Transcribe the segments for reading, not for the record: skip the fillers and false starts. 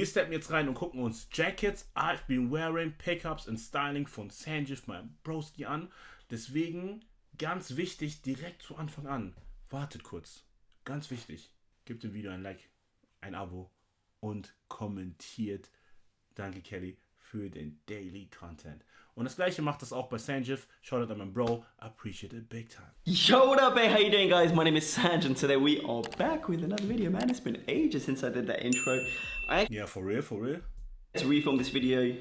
Wir steppen jetzt rein und gucken uns Jackets I've been wearing, Pickups and Styling von Sanjif, mein Broski, an. Deswegen ganz wichtig, direkt zu Anfang an. Wartet kurz. Ganz wichtig. Gebt dem Video ein Like, ein Abo und kommentiert. Danke, Kelly, für den Daily Content. Und das gleiche macht das auch bei Sanjif. Shoutout an meinen Bro. Appreciate it big time. Yo, what up, hey, how you doing, guys? My name is Sanj, and today we are back with another video, man. It's been ages since I did that intro. Yeah, for real, for real. To refilm this video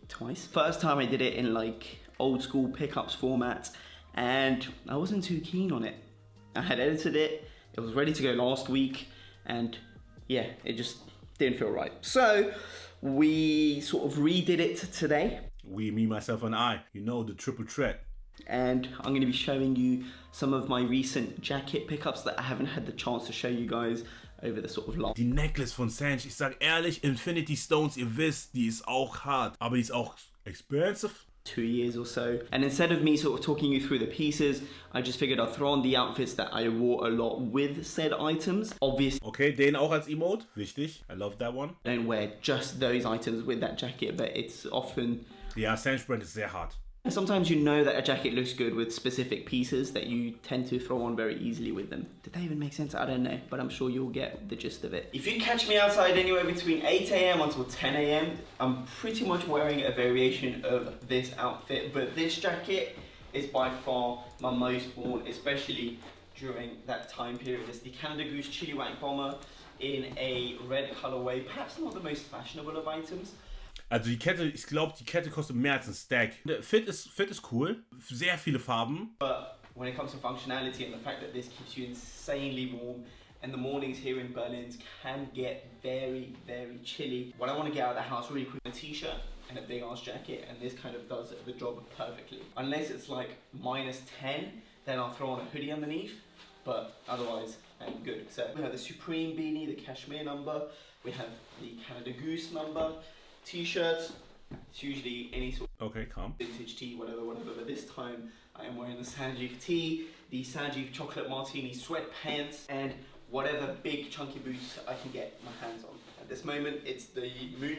twice. First time I did it in like old school pickups format, and I wasn't too keen on it. I had edited it, it was ready to go last week, and yeah, it just didn't feel right. So we sort of redid it today. We, me, myself, and I. You know, the triple threat. And I'm going to be showing you some of my recent jacket pickups that I haven't had the chance to show you guys over the sort of last. Die Necklace von Sanj, ich sag ehrlich, Infinity Stones, ihr wisst, die ist auch hart, aber die ist auch expensive. 2 years or so. And instead of me sort of talking you through the pieces, I just figured I'd throw on the outfits that I wore a lot with said items. Obviously, Okay, den auch als Emote, wichtig. I love that one. I don't wear just those items with that jacket, but it's often... Ja, Sanj Brand ist sehr hart. Sometimes you know that a jacket looks good with specific pieces that you tend to throw on very easily with them. Did that even make sense? I don't know, but I'm sure you'll get the gist of it. If you catch me outside anywhere between 8 AM until 10 AM, I'm pretty much wearing a variation of this outfit, but this jacket is by far my most worn, especially during that time period. It's the Canada Goose chiliwack bomber in a red colorway, perhaps not the most fashionable of items. Also die Kette, ich glaube, die Kette kostet mehr als ein Stack. Der Fit ist cool, sehr viele Farben. But when it comes to functionality and the fact that this keeps you insanely warm, and the mornings here in Berlin can get very, very chilly. When I want to get out of the house really quick, a t-shirt and a big ass jacket, and this kind of does the job perfectly. Unless it's like -10, then I'll throw on a hoodie underneath, but otherwise I'm good. So we have the Supreme beanie, the cashmere number, we have the Canada Goose number, t-shirts, it's usually any sort of vintage tee, whatever, but this time I am wearing the Sanjif tee, the Sanjif chocolate martini sweatpants, and whatever big chunky boots I can get my hands on. At this moment it's the Moon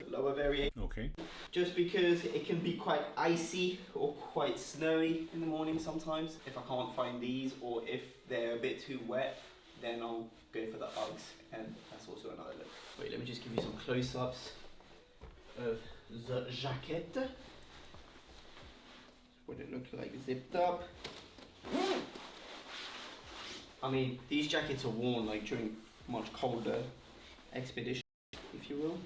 lower variation. Okay. Just because it can be quite icy or quite snowy in the morning sometimes. If I can't find these, or if they're a bit too wet, then I'll go for the Uggs, and that's also another look. Wait, let me just give you some close-ups of the jacket. What it looks like zipped up. I mean, these jackets are worn like during much colder expeditions, if you will.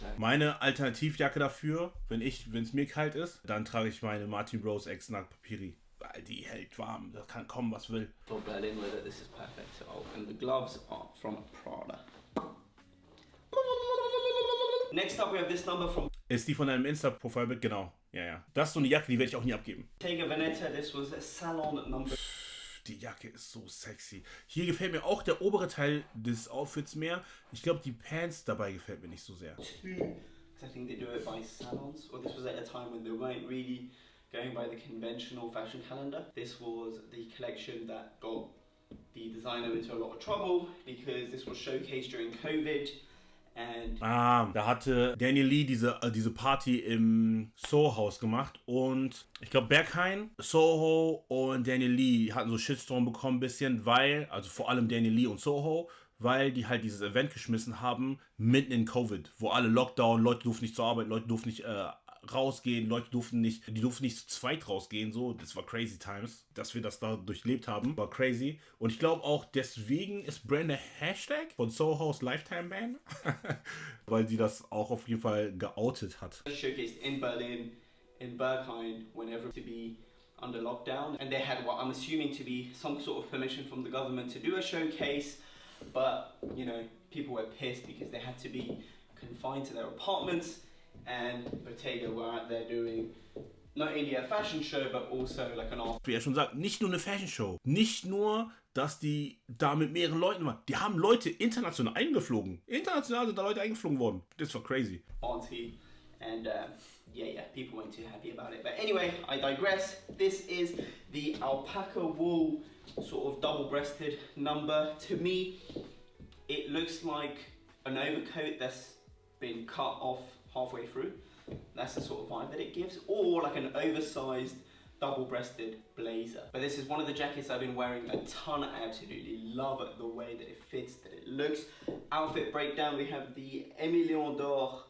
So. Meine Alternativjacke dafür, wenn es mir kalt ist, dann trage ich meine Martin Rose X Nag Papiri. Weil die hält warm, da kann kommen, was will. For Berlin weather, this is perfect. Oh, and the gloves are from Prada. Next up we have this number from... Ist die von deinem Insta-Profilbild? Genau. Ja. Das ist so eine Jacke, die werde ich auch nie abgeben. Bottega Veneta, this was a salon number... Die Jacke ist so sexy. Hier gefällt mir auch der obere Teil des Outfits mehr. Ich glaube, die Pants dabei gefällt mir nicht so sehr. I think they do it by salons, or this was at a time when they weren't really going by the conventional fashion calendar. This was the collection that got the designer into a lot of trouble because this was showcased during COVID. Da hatte Daniel Lee diese Party im Soho-Haus gemacht und ich glaube Berghain, Soho und Daniel Lee hatten so Shitstorm bekommen ein bisschen, weil, also vor allem Daniel Lee und Soho, weil die halt dieses Event geschmissen haben, mitten in Covid, wo alle Lockdown, Leute durften nicht zur Arbeit, Leute durften nicht rausgehen, Leute durften nicht zu zweit rausgehen, so, das war crazy times, dass wir das da durchlebt haben, war crazy und ich glaube auch deswegen ist Brand der Hashtag von Soho's Lifetime Ban, weil sie das auch auf jeden Fall geoutet hat. Showcased in Berlin, in Berghain, whenever to be under lockdown, and they had what I'm assuming to be some sort of permission from the government to do a showcase, but you know, people were pissed because they had to be confined to their apartments. And Bottega were out there doing not only a fashion show, but also like an art. Wie er schon sagt, nicht nur eine Fashion Show. Nicht nur, dass die da mit mehreren Leuten waren. Die haben Leute international eingeflogen. International sind da Leute eingeflogen worden. Das war crazy. Party. And yeah, people weren't too happy about it. But anyway, I digress. This is the Alpaca wool sort of double-breasted number. To me, it looks like an overcoat that's been cut off halfway through. That's the sort of vibe that it gives. Or like an oversized double-breasted blazer. But this is one of the jackets I've been wearing a ton. I absolutely love it, the way that it fits, that it looks. Outfit breakdown, we have the Emilion d'Or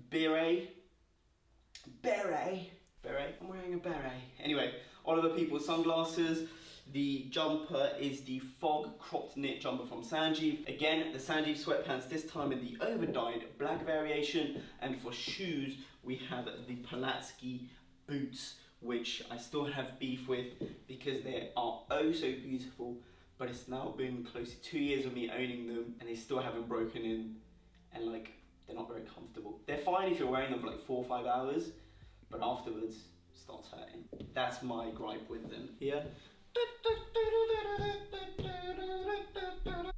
beret. Beret? I'm wearing a beret. Anyway, Oliver People's sunglasses. The jumper is the fog cropped knit jumper from Sanjeev. Again, the Sanjeev sweatpants, this time in the over-dyed black variation. And for shoes, we have the Pulaski boots, which I still have beef with because they are oh so beautiful, but it's now been close to 2 years of me owning them and they still haven't broken in, and like, they're not very comfortable. They're fine if you're wearing them for like 4 or 5 hours, but afterwards starts hurting. That's my gripe with them here.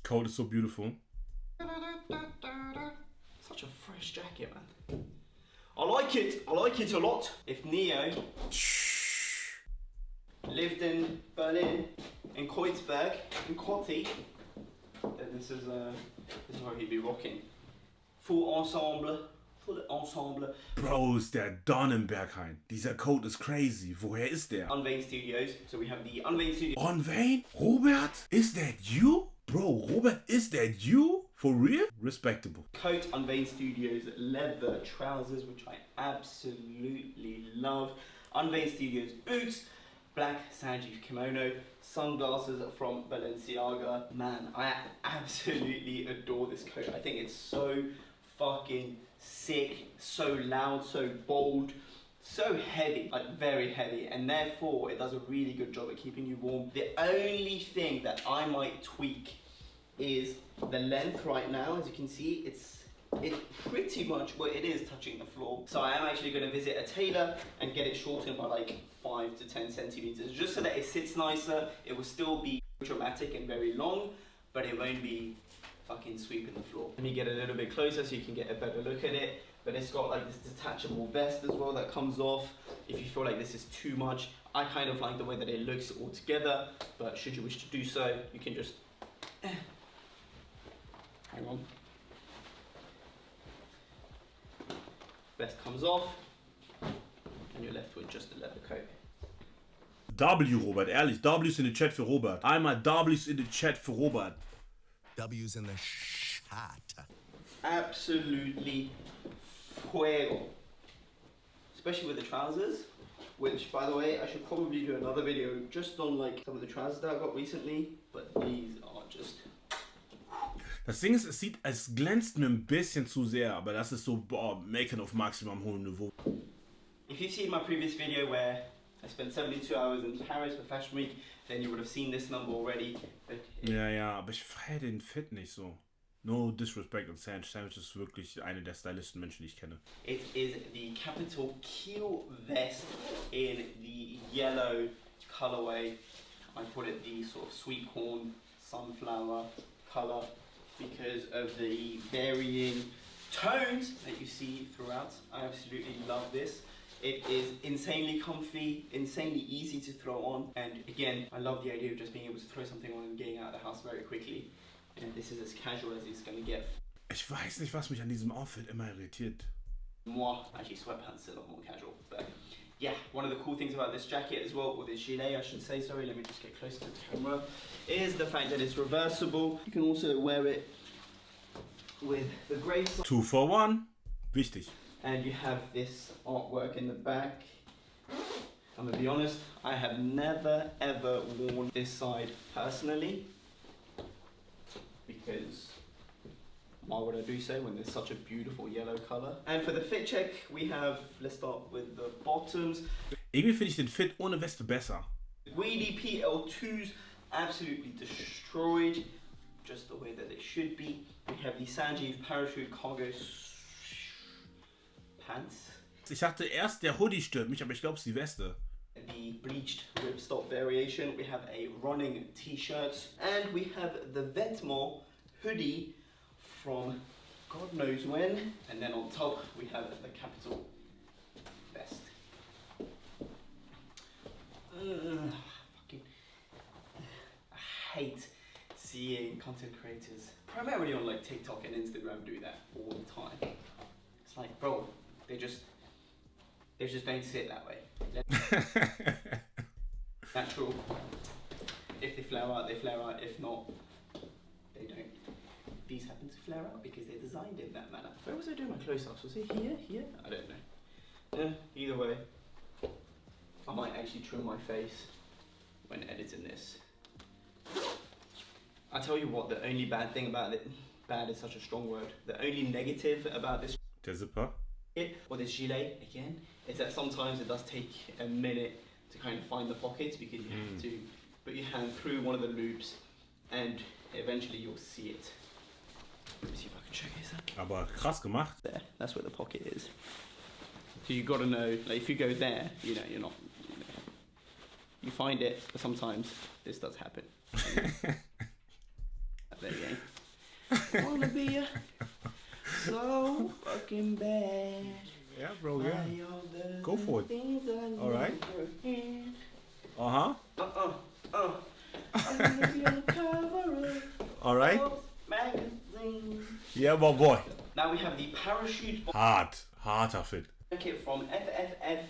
Coat is so beautiful. Such a fresh jacket, man. I like it a lot. If Neo lived in Berlin, in Kreuzberg, in Kotti, then this is where he'd be rocking. Full ensemble. Bro, ist der Don in Berghain. Dieser Coat ist crazy. Woher ist der? Unan Studios. So we have the Unan Studios. Unan? Robert? Is that you? Bro, Robert, is that you? For real? Respectable. Coat, Unan Studios leather trousers, which I absolutely love. Unan Studios boots, black Sanjeev kimono, sunglasses from Balenciaga. Man, I absolutely adore this coat. I think it's so fucking sick, so loud, so bold, so heavy, like very heavy, and therefore it does a really good job at keeping you warm. The only thing that I might tweak is the length. Right now, as you can see, it's pretty much what it is touching the floor. So I am actually going to visit a tailor and get it shortened by like 5 to 10 centimeters, just so that it sits nicer. It will still be dramatic and very long, but it won't be fucking sweeping the floor. Let me get a little bit closer so you can get a better look at it. But it's got like this detachable vest as well that comes off if you feel like this is too much. I kind of like the way that it looks all together, but should you wish to do so, you can just hang on. Vest comes off and you're left with just a leather coat. W, Robert, ehrlich, W's in the chat für Robert. Einmal W's in the chat für Robert. W's in the chat. Absolutely fuego. Especially with the trousers, which, by the way, I should probably do another video just on like some of the trousers that I got recently, but these are just... Das Ding ist, es glänzt mir ein bisschen zu sehr, aber das ist so, boah, Make-it auf maximum hohem Niveau. If you've seen my previous video where I spent 72 hours in Paris for Fashion Week, then you would have seen this number already. Ja, aber ich feiere den Fit nicht so. No disrespect on Sanj. Sanj ist wirklich eine der stylisten Menschen, die ich kenne. It is the Capital Keel vest in the yellow colorway. I put it the sort of sweet corn, sunflower color because of the varying tones that you see throughout. I absolutely love this. It is insanely comfy, insanely easy to throw on, and again, I love the idea of just being able to throw something on and getting out of the house very quickly. And this is as casual as it's going to get. Ich weiß nicht, was mich an diesem Outfit immer irritiert. Moi, actually sweatpants are a lot more casual, but yeah, one of the cool things about this jacket as well, or this gilet I should say, sorry, let me just get close to the camera, is the fact that it's reversible. You can also wear it with the grey side. 2 for 1, wichtig. And you have this artwork in the back. I'm gonna be honest, I have never ever worn this side personally, because why would I do so when there's such a beautiful yellow color? And for the fit check, we have, let's start with the bottoms. Irgendwie finde ich den Fit ohne Weste besser. Weedy PL2s, absolutely destroyed, just the way that they should be. We have the Sanjeev Parachute Cargo Pants. Ich dachte erst, der Hoodie stört mich, aber ich glaube, es ist die Weste. The bleached ripstop variation. We have a running t-shirt, and we have the Vetements hoodie from God knows when. And then on top we have the Capital vest. Fucking, I hate seeing content creators, primarily on like TikTok and Instagram, do that all the time. It's like, bro, they just don't sit that way. Natural. If they flare out, they flare out. If not, they don't. These happen to flare out because they're designed in that manner. Where was I doing my close-ups? Was it here? Here? I don't know. Either way, I might actually trim my face when editing this. I tell you what, the only bad thing about it, bad is such a strong word, the only negative about this Der Zipper. or this gilet, again, is that sometimes it does take a minute to kind of find the pockets because you have to put your hand through one of the loops and eventually you'll see it. Let me see if I can show you that. Aber krass gemacht. There, that's where the pocket is. So you got to know, like if you go there, you know, you're not, you know, you find it, but sometimes this does happen. There you go. Wanna be so fucking bad. Yeah, bro, yeah. Go for it. Alright. Uh-huh. I'm gonna be on the cover of Alright. magazine. Yeah, boy. Now we have the parachute Harter Fit. jacket from FFF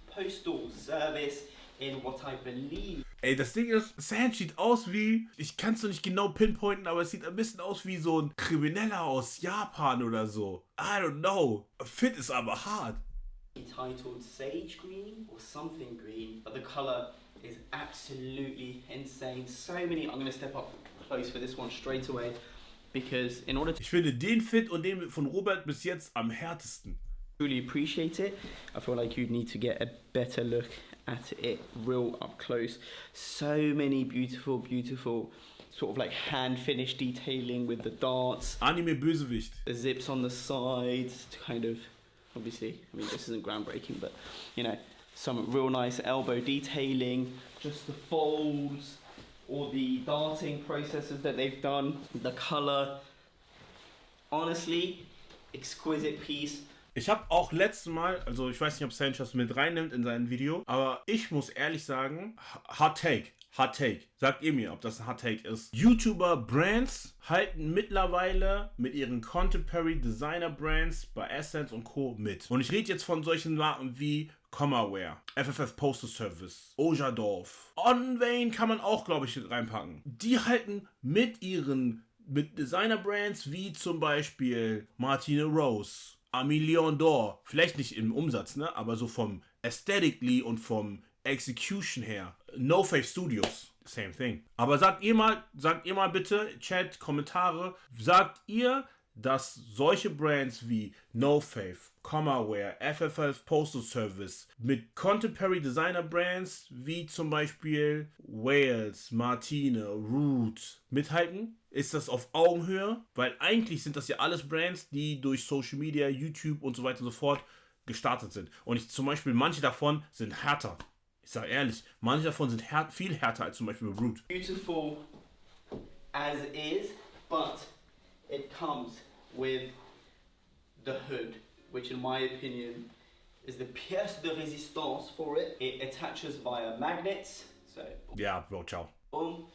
Postal Service in what I believe. Ey, das Ding ist, Sand sieht aus wie, ich kann es noch nicht genau pinpointen, aber es sieht ein bisschen aus wie so ein Krimineller aus Japan oder so. I don't know. Fit ist aber hart. Titled Sage Green or something green, but the color is absolutely insane. So many, I'm gonna step up close for this one straight away because in order to Ich finde den Fit und den von Robert bis jetzt am härtesten. truly appreciate it, I feel like you need to get a better look at it real up close. So many beautiful sort of like hand finished detailing with the darts, Anime Bösewicht. the zips on the sides to kind of, obviously, I mean this isn't groundbreaking, but you know, some real nice elbow detailing, just the folds, all the darting processes that they've done, the color, honestly, exquisite piece. Ich habe auch letztes Mal, also ich weiß nicht, ob Sanch das mit reinnimmt in sein Video, aber ich muss ehrlich sagen, Hot Take. Sagt ihr mir, ob das ein Hot Take ist. YouTuber-Brands halten mittlerweile mit ihren Contemporary Designer-Brands bei Essence und Co. mit. Und ich rede jetzt von solchen Marken wie Comaware, FFF Postal Service, Ojadorf. Onvain kann man auch, glaube ich, reinpacken. Die halten mit Designer-Brands wie zum Beispiel Martine Rose, A Million d'Or, vielleicht nicht im Umsatz, ne, aber so vom Aesthetically und vom Execution her. No Face Studios, same thing. Aber sagt ihr mal bitte, Chat, Kommentare, sagt ihr, dass solche Brands wie No Faith, Comaware, FFF Postal Service mit Contemporary Designer Brands wie zum Beispiel Wales, Martine, Root mithalten? Ist das auf Augenhöhe? Weil eigentlich sind das ja alles Brands, die durch Social Media, YouTube und so weiter und so fort gestartet sind. Und zum Beispiel manche davon sind härter. Ich sage ehrlich, manche davon sind viel härter als zum Beispiel Root. Beautiful as is, but it comes with the hood, which in my opinion is the pièce de résistance for it. It attaches via magnets, so Ja, Bro, ciao. boom.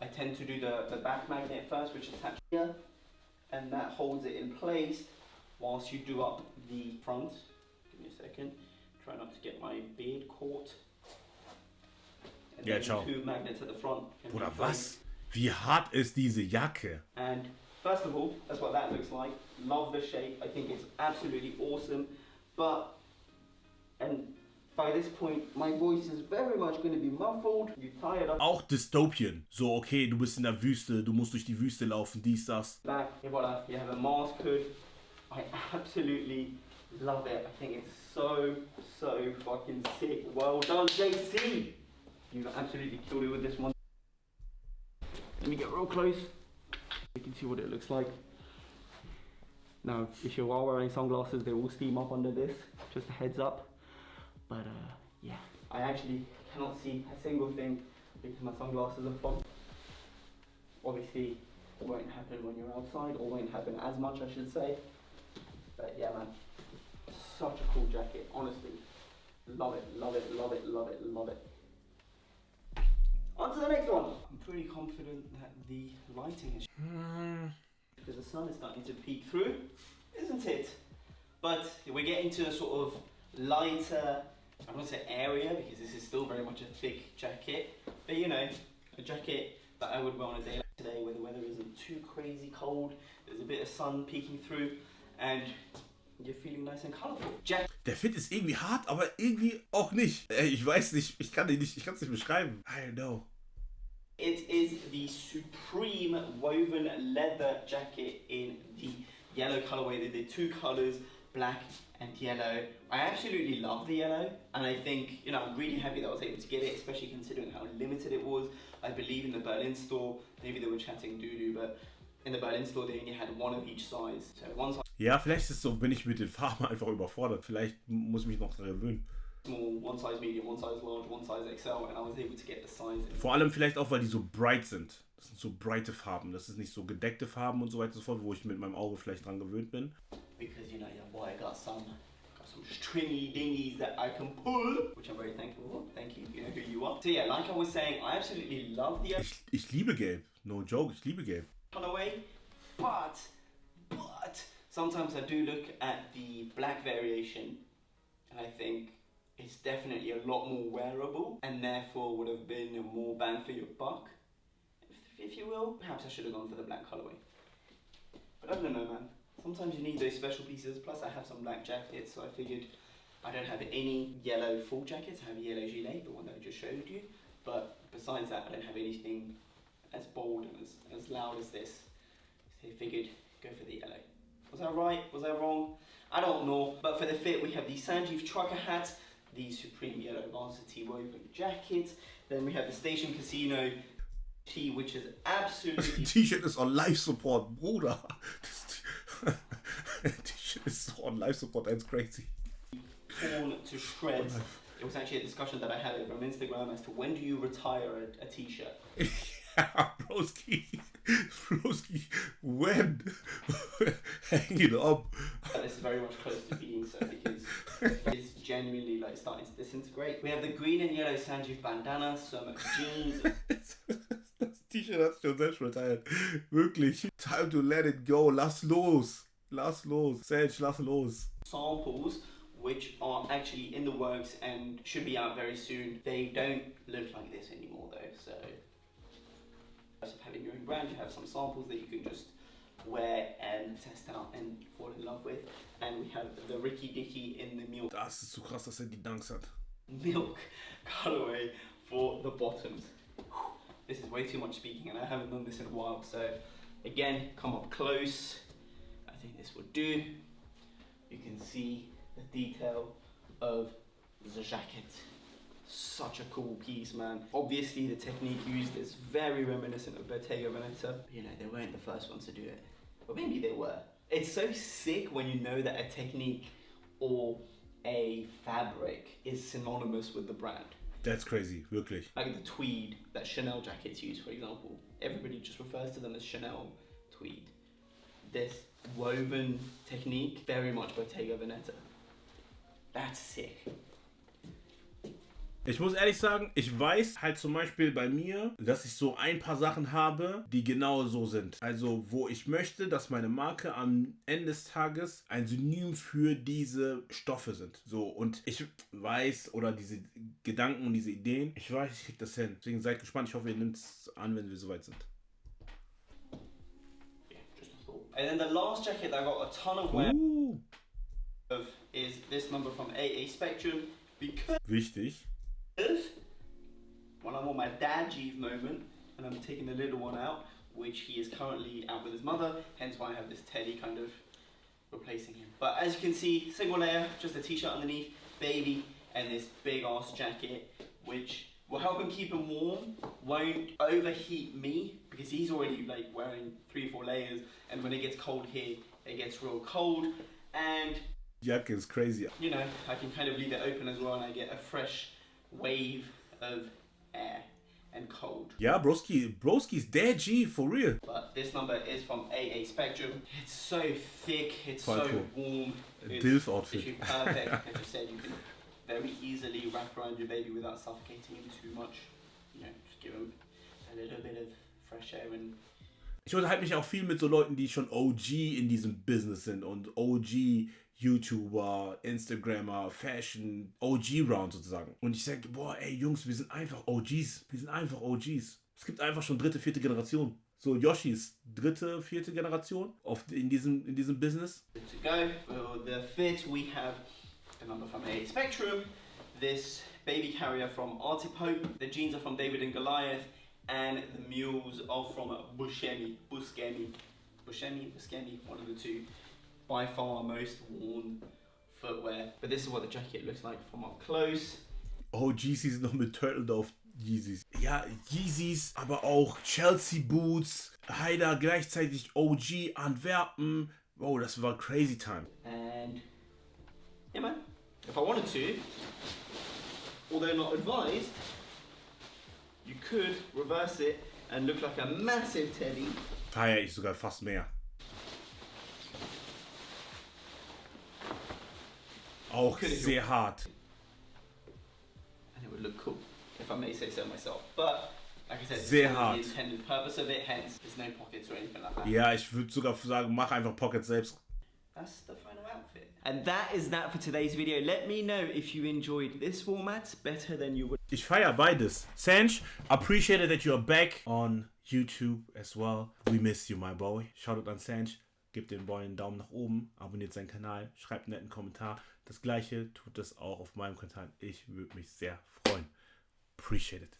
I tend to do the back magnet first, which attaches here, and that holds it in place whilst you do up the front. Give me a second, try not to get my beard caught. And Ja, then ciao. two magnets at the front. Oder was? Wie hart ist diese Jacke? And first of all, that's what that looks like. Love the shape. I think it's absolutely awesome. But, and by this point, my voice is very much going to be muffled. You tired of Auch Dystopien. So, okay, du bist in der Wüste, du musst durch die Wüste laufen, dies, das. back. Et voilà, you have a mask hood. I absolutely love it. I think it's so fucking sick. Well done, JC. You've absolutely killed it with this one. Let me get real close. You can see what it looks like. Now, if you are wearing sunglasses, they will steam up under this. Just a heads up. But yeah, I actually cannot see a single thing because my sunglasses are fun. Obviously, it won't happen when you're outside, or won't happen as much, I should say. But yeah, man, such a cool jacket. Honestly, love it, love it, love it, love it, love it. On to the next one. I'm pretty confident that the lighting is because the sun is starting to peek through, isn't it? But we're getting to a sort of lighter, I don't want to say area because this is still very much a thick jacket, but you know, a jacket that I would wear on a day like today where the weather isn't too crazy cold, there's a bit of sun peeking through, and you're feeling nice and colorful. Der Fit ist irgendwie hart, aber irgendwie auch nicht. Ich weiß nicht, ich kann es nicht beschreiben. I don't know. It is the Supreme woven leather jacket in the yellow colorway. They did two colors, black and yellow. I absolutely love the yellow, and I think, you know, I'm really happy that I was able to get it, especially considering how limited it was. I believe in the Berlin store, maybe they were chatting doo-doo, but in the Berlin store they only had one of each size. So one size Ja, vielleicht ist es so, bin ich mit den Farben einfach überfordert. Vielleicht muss ich mich noch daran gewöhnen. small, one size medium, one size large, one size XL, and I was able to get the size. Vor allem vielleicht auch, weil die so bright sind. Das sind so breite Farben. Das ist nicht so gedeckte Farben und so weiter und so fort, wo ich mit meinem Auge vielleicht dran gewöhnt bin. Because, you know, your boy got some stringy dingies that I can pull, which I'm very thankful for. Thank you, you know who you are. So yeah, like I was saying, I absolutely love the Ich liebe Gelb. No joke, ich liebe Gelb. colorway, but sometimes I do look at the black variation and I think it's definitely a lot more wearable and therefore would have been a more bang for your buck, if you will. Perhaps I should have gone for the black colorway, but I don't know, man. Sometimes you need those special pieces, plus I have some black jackets, so I figured I don't have any yellow full jackets. I have a yellow gilet, the one that I just showed you, but besides that I don't have anything as bold and as loud as this, so I figured go for the yellow. Was I right? Was I wrong? I don't know, but for the fit we have the Sanjeev trucker hat, the Supreme yellow varsity woven jacket, then we have the Station Casino tee, which is absolutely T-Shirt ist on life support, Bruder. T-Shirt ist so on life support, that's crazy. torn to shreds. It was actually a discussion that I had over on Instagram as to when do you retire a t-shirt? Yeah, broski, when? Hang it up. This is very much close to being so because it's genuinely like starting to disintegrate. We have the green and yellow Sanjeev bandana, some jeans. Das T-Shirt hat sich schon selbst retired. Wirklich. Time to let it go. Lass los. Lass los. Sage, lass los. Samples which are actually in the works and should be out very soon. They don't look like this anymore though, so having your own brand, you have some samples that you can just wear and test out and fall in love with. And we have the Ricky Dicky in the milk. Das ist so krass, dass die Dunks hat. Milk colorway for the bottoms. This is way too much speaking and I haven't done this in a while, so again, come up close. I think this will do. You can see the detail of the jacket. Such a cool piece, man. Obviously the technique used is very reminiscent of Bottega Veneta. You know, they weren't the first ones to do it, but maybe they were. It's so sick when you know that a technique or a fabric is synonymous with the brand. That's crazy, wirklich. Like the tweed that Chanel jackets use, for example. Everybody just refers to them as Chanel tweed. This woven technique, very much Bottega Veneta. That's sick. Ich muss ehrlich sagen, ich weiß halt zum Beispiel bei mir, dass ich so ein paar Sachen habe, die genau so sind. Also wo ich möchte, dass meine Marke am Ende des Tages ein Synonym für diese Stoffe sind. So, und ich weiß, oder diese Gedanken und diese Ideen, ich weiß, ich krieg das hin. Deswegen seid gespannt, ich hoffe, ihr nehmt es an, wenn wir soweit sind. And then the last jacket that I got a ton of wear of is this number from AA Spectrum, because Wichtig. when I'm on my dad Jeeve moment and I'm taking the little one out, which he is currently out with his mother, hence why I have this teddy kind of replacing him. But as you can see, single layer, just a t-shirt underneath, baby, and this big ass jacket, which will help him keep him warm, won't overheat me, because he's already like wearing 3 or 4 layers, and when it gets cold here, it gets real cold, and Jacken is crazy. you know, I can kind of leave it open as well, and I get a fresh wave of air and cold. Ja, Broski's dead G, for real. But this number is from AA Spectrum. It's so thick, it's Quite so cool. warm. It's Dilf outfit. literally perfect. As you said, you can very easily wrap around your baby without suffocating him too much. You know, just vacuum, a little bit of fresh air and... Ich unterhalte mich auch viel mit so Leuten, die schon OG in diesem Business sind und OG YouTuber, Instagrammer, Fashion, OG-Round sozusagen. Und ich sage, boah, ey Jungs, wir sind einfach OGs. Wir sind einfach OGs. Es gibt einfach schon dritte, vierte Generation. So Yoshis dritte, vierte Generation in diesem Business. Good to go. For the fit, we have the number from A Spectrum, this baby carrier from ARTEFACTS, the jeans are from David and Goliath, and the mules are from Buscemi, one of the two. By far most worn footwear. But this is what the jacket looks like from up close. Oh, Yeezys noch mit Turtle auf Yeezys. Ja, Yeezys, aber auch Chelsea Boots, Haider gleichzeitig OG, Antwerpen. Wow, das war crazy time. And yeah man, if I wanted to, although not advised, you could reverse it and look like a massive teddy. Feier ich sogar fast mehr. Auch sehr hart. And it would look cool, if I may say so myself. But like I said, sehr it's hart. the intended purpose of it, hence there's no pockets or anything like that. Ja, ich würde sogar sagen, mach einfach Pockets selbst. That's the final outfit. And that is that for today's video. Let me know if you enjoyed this format better than you would. Ich feiere beides. Sanj, appreciate it that you are back on YouTube as well. We miss you, my boy. Shoutout an Sanj. Gebt dem Boy einen Daumen nach oben, abonniert seinen Kanal, schreibt einen netten Kommentar. Das gleiche tut es auch auf meinem Kanal. Ich würde mich sehr freuen. Appreciate it.